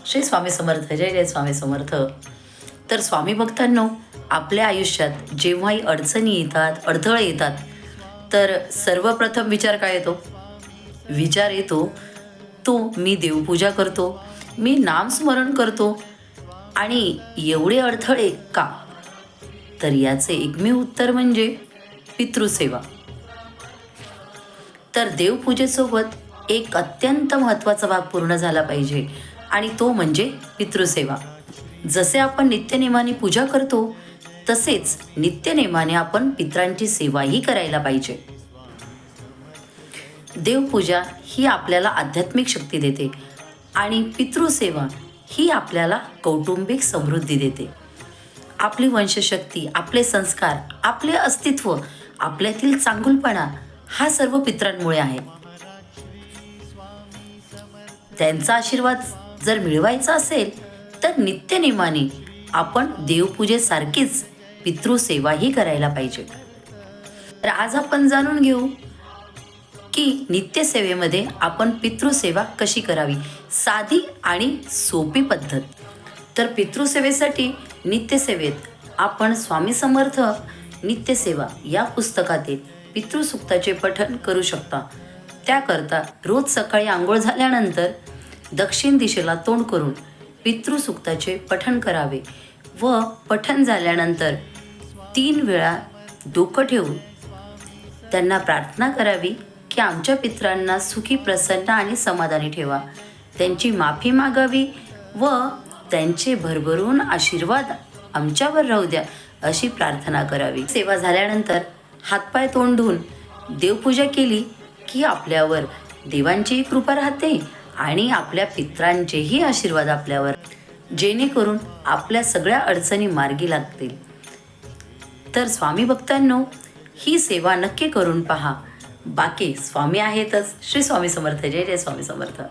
श्री स्वामी समर्थ. जय जय स्वामी समर्थ. तर स्वामी भक्तांनो, आपल्या आयुष्यात जेव्हाही अडचणी येतात, अडथळे येतात, तर सर्वप्रथम विचार काय येतो? विचार येतो तो मी देवपूजा करतो, मी नामस्मरण करतो आणि एवढे अडथळे का? तर याचे एकमेव उत्तर म्हणजे पितृसेवा. तर देवपूजेसोबत एक अत्यंत महत्त्वाचा भाग पूर्ण झाला पाहिजे आणि तो म्हणजे पितृसेवा. जसे आपण नित्यनेमाने पूजा करतो तसेच नित्यनेमाने आपण पितरांची सेवाही करायला पाहिजे. देवपूजा ही आपल्याला आध्यात्मिक शक्ती देते आणि पितृसेवा ही आपल्याला कौटुंबिक समृद्धी देते. आपली वंशशक्ती, आपले संस्कार, आपले अस्तित्व, आपल्यातील चांगुलपणा हा सर्व पितरांमुळे आहे. त्यांचा आशीर्वाद जर मिळवायचा असेल तर नित्यनेमाने आपण देवपूजेसारखीच पितृसेवाही करायला पाहिजे. तर आज आपण जाणून घेऊ की नित्यसेवेमध्ये आपण पितृसेवा कशी करावी, साधी आणि सोपी पद्धत. तर पितृसेवेसाठी नित्यसेवेत आपण स्वामी समर्थ नित्यसेवा या पुस्तकातील पितृसूक्ताचे पठण करू शकता. त्याकरता रोज सकाळी आंघोळ झाल्यानंतर दक्षिण दिशेला तोंड करून पितृसूक्ताचे पठण करावे व पठण झाल्यानंतर 3 वेळा डोकं ठेवून त्यांना प्रार्थना करावी की आमच्या पितरांना सुखी, प्रसन्न आणि समाधानी ठेवा. त्यांची माफी मागावी व त्यांचे भरभरून आशीर्वाद आमच्यावर राहू द्या अशी प्रार्थना करावी. सेवा झाल्यानंतर हातपाय तोंड धुवून देवपूजा केली की आपल्यावर देवांचीही कृपा राहते आणि आपल्या पितरांचेही आशीर्वाद आपल्यावर, जेणेकरून आपल्या सगळ्या अडचणी मार्गी लागतील. तर स्वामी भक्तांनो, ही सेवा नक्की करून पहा. बाकी स्वामी आहेतच. श्री स्वामी समर्थ. जय जय स्वामी समर्थ.